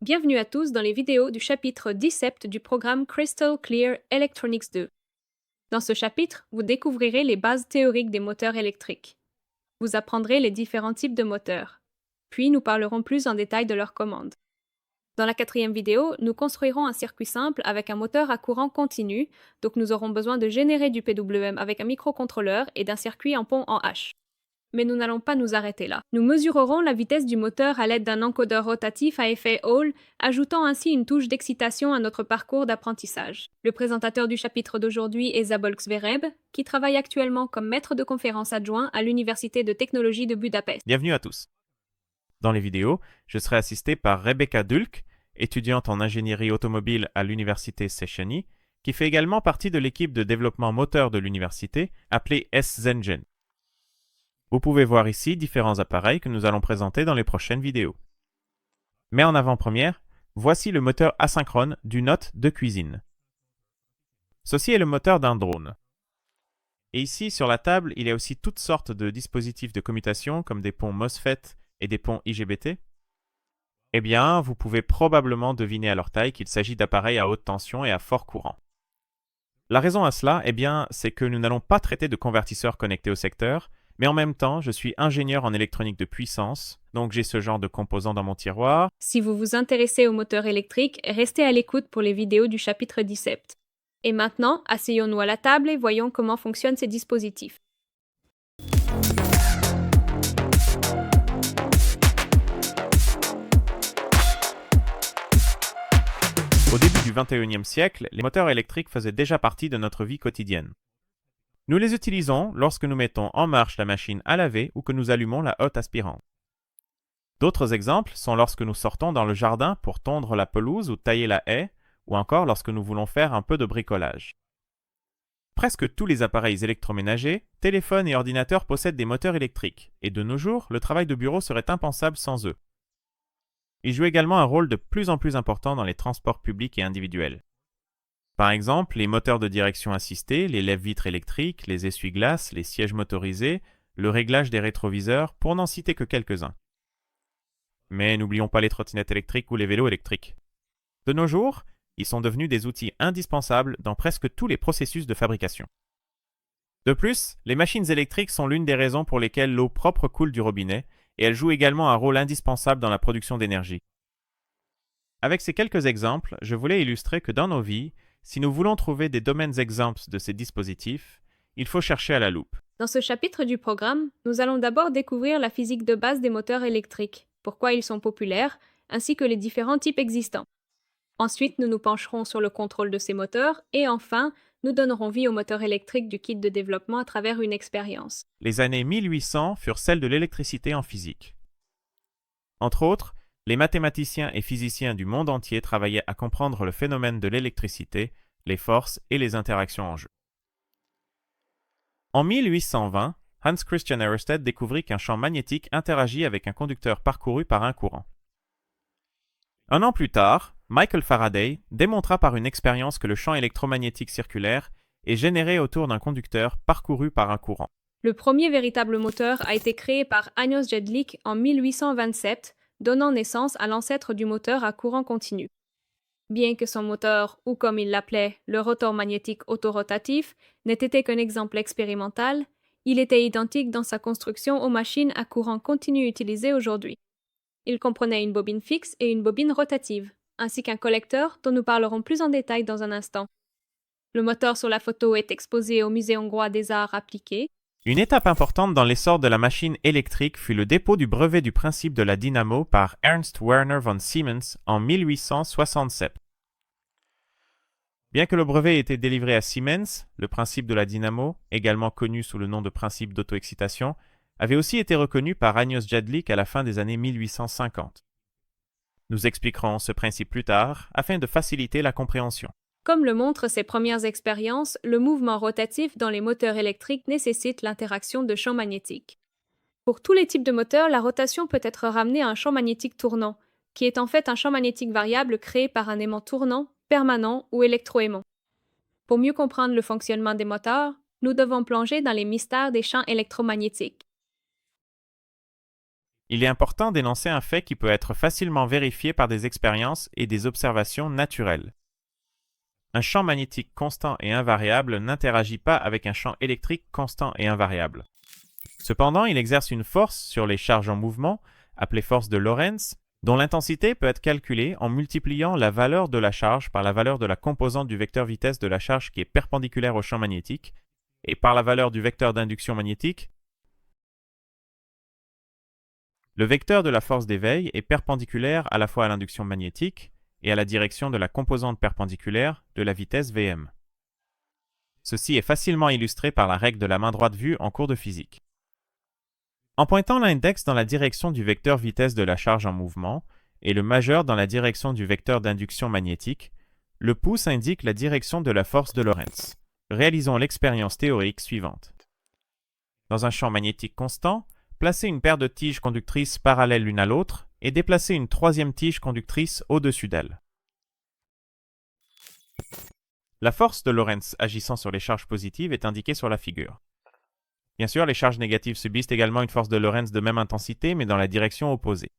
Bienvenue à tous dans les vidéos du chapitre 17 du programme Crystal Clear Electronics 2. Dans ce chapitre, vous découvrirez les bases théoriques des moteurs électriques. Vous apprendrez les différents types de moteurs. Puis nous parlerons plus en détail de leurs commandes. Dans la quatrième vidéo, nous construirons un circuit simple avec un moteur à courant continu, donc nous aurons besoin de générer du PWM avec un microcontrôleur et d'un circuit en pont en H. Mais nous n'allons pas nous arrêter là. Nous mesurerons la vitesse du moteur à l'aide d'un encodeur rotatif à effet Hall, ajoutant ainsi une touche d'excitation à notre parcours d'apprentissage. Le présentateur du chapitre d'aujourd'hui est Zabol Zvereb, qui travaille actuellement comme maître de conférence adjoint à l'Université de technologie de Budapest. Bienvenue à tous. Dans les vidéos, je serai assisté par Rebecca Dulk, étudiante en ingénierie automobile à l'Université Széchenyi, qui fait également partie de l'équipe de développement moteur de l'université, appelée S-Zengen. Vous pouvez voir ici différents appareils que nous allons présenter dans les prochaines vidéos. Mais en avant-première, voici le moteur asynchrone du Note de cuisine. Ceci est le moteur d'un drone. Et ici, sur la table, il y a aussi toutes sortes de dispositifs de commutation comme des ponts MOSFET et des ponts IGBT. Eh bien, vous pouvez probablement deviner à leur taille qu'il s'agit d'appareils à haute tension et à fort courant. La raison à cela, eh bien, c'est que nous n'allons pas traiter de convertisseurs connectés au secteur, mais en même temps, je suis ingénieur en électronique de puissance, donc j'ai ce genre de composants dans mon tiroir. Si vous vous intéressez aux moteurs électriques, restez à l'écoute pour les vidéos du chapitre 17. Et maintenant, asseyons-nous à la table et voyons comment fonctionnent ces dispositifs. Au début du XXIe siècle, les moteurs électriques faisaient déjà partie de notre vie quotidienne. Nous les utilisons lorsque nous mettons en marche la machine à laver ou que nous allumons la hotte aspirante. D'autres exemples sont lorsque nous sortons dans le jardin pour tondre la pelouse ou tailler la haie, ou encore lorsque nous voulons faire un peu de bricolage. Presque tous les appareils électroménagers, téléphones et ordinateurs possèdent des moteurs électriques, et de nos jours, le travail de bureau serait impensable sans eux. Ils jouent également un rôle de plus en plus important dans les transports publics et individuels. Par exemple, les moteurs de direction assistée, les lève-vitres électriques, les essuie-glaces, les sièges motorisés, le réglage des rétroviseurs, pour n'en citer que quelques-uns. Mais n'oublions pas les trottinettes électriques ou les vélos électriques. De nos jours, ils sont devenus des outils indispensables dans presque tous les processus de fabrication. De plus, les machines électriques sont l'une des raisons pour lesquelles l'eau propre coule du robinet, et elles jouent également un rôle indispensable dans la production d'énergie. Avec ces quelques exemples, je voulais illustrer que dans nos vies, si nous voulons trouver des domaines exemples de ces dispositifs, il faut chercher à la loupe. Dans ce chapitre du programme, nous allons d'abord découvrir la physique de base des moteurs électriques, pourquoi ils sont populaires, ainsi que les différents types existants. Ensuite, nous nous pencherons sur le contrôle de ces moteurs et enfin, nous donnerons vie aux moteurs électriques du kit de développement à travers une expérience. Les années 1800 furent celles de l'électricité en physique. Entre autres, les mathématiciens et physiciens du monde entier travaillaient à comprendre le phénomène de l'électricité, les forces et les interactions en jeu. En 1820, Hans Christian Ørsted découvrit qu'un champ magnétique interagit avec un conducteur parcouru par un courant. Un an plus tard, Michael Faraday démontra par une expérience que le champ électromagnétique circulaire est généré autour d'un conducteur parcouru par un courant. Le premier véritable moteur a été créé par Ányos Jedlik en 1827, donnant naissance à l'ancêtre du moteur à courant continu. Bien que son moteur, ou comme il l'appelait, le rotor magnétique autorotatif, n'ait été qu'un exemple expérimental, il était identique dans sa construction aux machines à courant continu utilisées aujourd'hui. Il comprenait une bobine fixe et une bobine rotative, ainsi qu'un collecteur dont nous parlerons plus en détail dans un instant. Le moteur sur la photo est exposé au Musée hongrois des arts appliqués. Une étape importante dans l'essor de la machine électrique fut le dépôt du brevet du principe de la dynamo par Ernst Werner von Siemens en 1867. Bien que le brevet ait été délivré à Siemens, le principe de la dynamo, également connu sous le nom de principe d'auto-excitation, avait aussi été reconnu par Ányos Jedlik à la fin des années 1850. Nous expliquerons ce principe plus tard afin de faciliter la compréhension. Comme le montrent ses premières expériences, le mouvement rotatif dans les moteurs électriques nécessite l'interaction de champs magnétiques. Pour tous les types de moteurs, la rotation peut être ramenée à un champ magnétique tournant, qui est en fait un champ magnétique variable créé par un aimant tournant, permanent ou électroaimant. Pour mieux comprendre le fonctionnement des moteurs, nous devons plonger dans les mystères des champs électromagnétiques. Il est important d'énoncer un fait qui peut être facilement vérifié par des expériences et des observations naturelles. Un champ magnétique constant et invariable n'interagit pas avec un champ électrique constant et invariable. Cependant, il exerce une force sur les charges en mouvement, appelée force de Lorentz, dont l'intensité peut être calculée en multipliant la valeur de la charge par la valeur de la composante du vecteur vitesse de la charge qui est perpendiculaire au champ magnétique, et par la valeur du vecteur d'induction magnétique. Le vecteur de la force d'éveil est perpendiculaire à la fois à l'induction magnétique et à la direction de la composante perpendiculaire de la vitesse Vm. Ceci est facilement illustré par la règle de la main droite vue en cours de physique. En pointant l'index dans la direction du vecteur vitesse de la charge en mouvement et le majeur dans la direction du vecteur d'induction magnétique, le pouce indique la direction de la force de Lorentz. Réalisons l'expérience théorique suivante. Dans un champ magnétique constant, placez une paire de tiges conductrices parallèles l'une à l'autre et déplacez une troisième tige conductrice au-dessus d'elle. La force de Lorentz agissant sur les charges positives est indiquée sur la figure. Bien sûr, les charges négatives subissent également une force de Lorentz de même intensité, mais dans la direction opposée.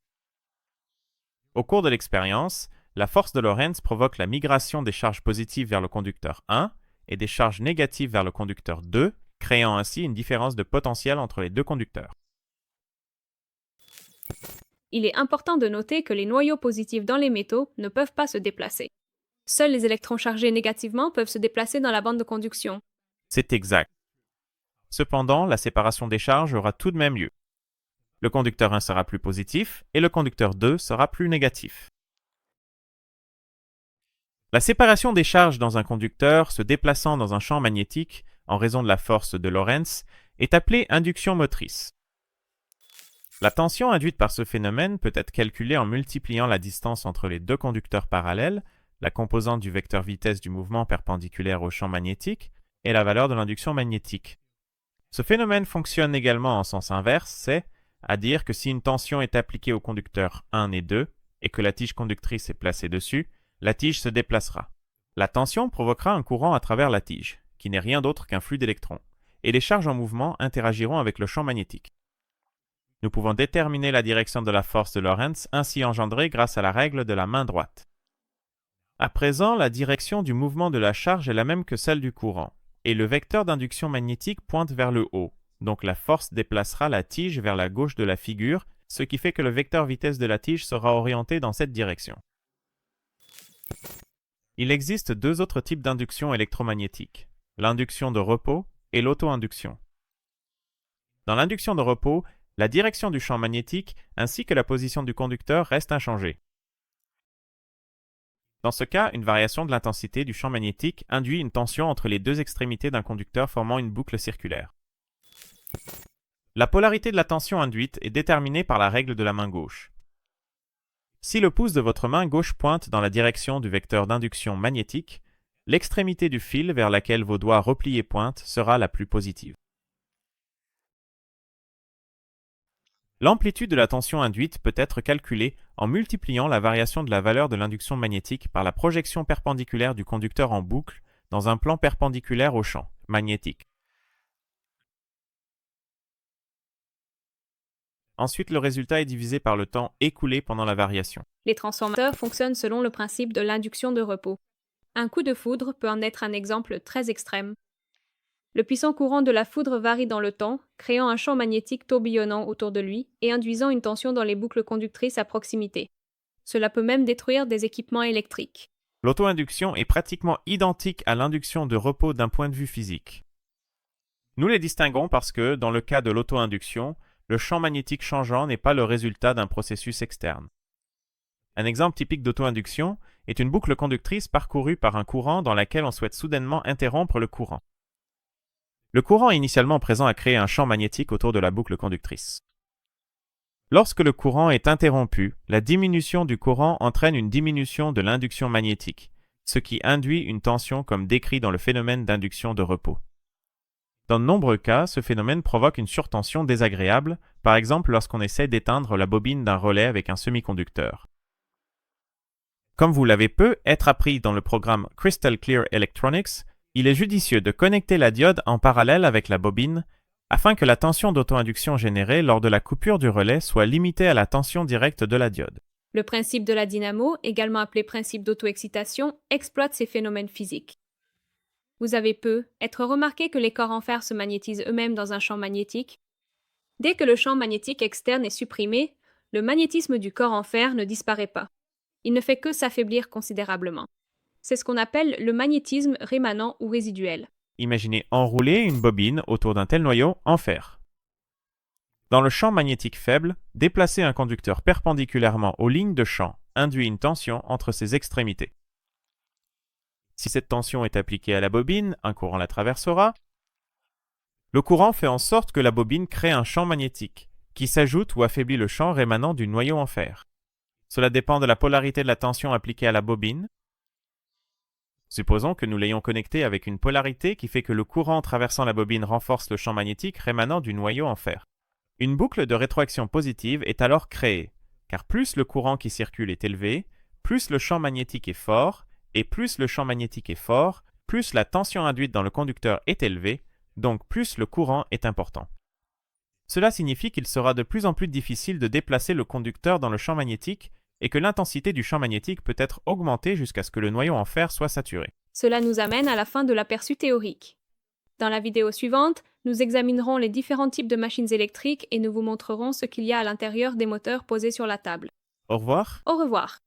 Au cours de l'expérience, la force de Lorentz provoque la migration des charges positives vers le conducteur 1 et des charges négatives vers le conducteur 2, créant ainsi une différence de potentiel entre les deux conducteurs. Il est important de noter que les noyaux positifs dans les métaux ne peuvent pas se déplacer. Seuls les électrons chargés négativement peuvent se déplacer dans la bande de conduction. C'est exact. Cependant, la séparation des charges aura tout de même lieu. Le conducteur 1 sera plus positif et le conducteur 2 sera plus négatif. La séparation des charges dans un conducteur se déplaçant dans un champ magnétique en raison de la force de Lorentz est appelée induction motrice. La tension induite par ce phénomène peut être calculée en multipliant la distance entre les deux conducteurs parallèles, la composante du vecteur vitesse du mouvement perpendiculaire au champ magnétique, et la valeur de l'induction magnétique. Ce phénomène fonctionne également en sens inverse, c'est-à-dire que si une tension est appliquée aux conducteurs 1 et 2 et que la tige conductrice est placée dessus, la tige se déplacera. La tension provoquera un courant à travers la tige, qui n'est rien d'autre qu'un flux d'électrons, et les charges en mouvement interagiront avec le champ magnétique. Nous pouvons déterminer la direction de la force de Lorentz ainsi engendrée grâce à la règle de la main droite. À présent, la direction du mouvement de la charge est la même que celle du courant, et le vecteur d'induction magnétique pointe vers le haut, donc la force déplacera la tige vers la gauche de la figure, ce qui fait que le vecteur vitesse de la tige sera orienté dans cette direction. Il existe deux autres types d'induction électromagnétique, l'induction de repos et l'auto-induction. Dans l'induction de repos, la direction du champ magnétique ainsi que la position du conducteur restent inchangées. Dans ce cas, une variation de l'intensité du champ magnétique induit une tension entre les deux extrémités d'un conducteur formant une boucle circulaire. La polarité de la tension induite est déterminée par la règle de la main gauche. Si le pouce de votre main gauche pointe dans la direction du vecteur d'induction magnétique, l'extrémité du fil vers laquelle vos doigts repliés pointent sera la plus positive. L'amplitude de la tension induite peut être calculée en multipliant la variation de la valeur de l'induction magnétique par la projection perpendiculaire du conducteur en boucle dans un plan perpendiculaire au champ magnétique. Ensuite, le résultat est divisé par le temps écoulé pendant la variation. Les transformateurs fonctionnent selon le principe de l'induction de repos. Un coup de foudre peut en être un exemple très extrême. Le puissant courant de la foudre varie dans le temps, créant un champ magnétique tourbillonnant autour de lui et induisant une tension dans les boucles conductrices à proximité. Cela peut même détruire des équipements électriques. L'auto-induction est pratiquement identique à l'induction de repos d'un point de vue physique. Nous les distinguons parce que, dans le cas de l'auto-induction, le champ magnétique changeant n'est pas le résultat d'un processus externe. Un exemple typique d'auto-induction est une boucle conductrice parcourue par un courant dans laquelle on souhaite soudainement interrompre le courant. Le courant initialement présent a créé un champ magnétique autour de la boucle conductrice. Lorsque le courant est interrompu, la diminution du courant entraîne une diminution de l'induction magnétique, ce qui induit une tension comme décrit dans le phénomène d'induction de repos. Dans de nombreux cas, ce phénomène provoque une surtension désagréable, par exemple lorsqu'on essaie d'éteindre la bobine d'un relais avec un semi-conducteur. Comme vous l'avez peut être appris dans le programme Crystal Clear Electronics, il est judicieux de connecter la diode en parallèle avec la bobine afin que la tension d'auto-induction générée lors de la coupure du relais soit limitée à la tension directe de la diode. Le principe de la dynamo, également appelé principe d'auto-excitation, exploite ces phénomènes physiques. Vous avez être remarqué que les corps en fer se magnétisent eux-mêmes dans un champ magnétique. Dès que le champ magnétique externe est supprimé, le magnétisme du corps en fer ne disparaît pas. Il ne fait que s'affaiblir considérablement. C'est ce qu'on appelle le magnétisme rémanent ou résiduel. Imaginez enrouler une bobine autour d'un tel noyau en fer. Dans le champ magnétique faible, déplacer un conducteur perpendiculairement aux lignes de champ induit une tension entre ses extrémités. Si cette tension est appliquée à la bobine, un courant la traversera. Le courant fait en sorte que la bobine crée un champ magnétique, qui s'ajoute ou affaiblit le champ rémanent du noyau en fer. Cela dépend de la polarité de la tension appliquée à la bobine. Supposons que nous l'ayons connectée avec une polarité qui fait que le courant traversant la bobine renforce le champ magnétique rémanent du noyau en fer. Une boucle de rétroaction positive est alors créée, car plus le courant qui circule est élevé, plus le champ magnétique est fort, et plus le champ magnétique est fort, plus la tension induite dans le conducteur est élevée, donc plus le courant est important. Cela signifie qu'il sera de plus en plus difficile de déplacer le conducteur dans le champ magnétique et que l'intensité du champ magnétique peut être augmentée jusqu'à ce que le noyau en fer soit saturé. Cela nous amène à la fin de l'aperçu théorique. Dans la vidéo suivante, nous examinerons les différents types de machines électriques et nous vous montrerons ce qu'il y a à l'intérieur des moteurs posés sur la table. Au revoir. Au revoir.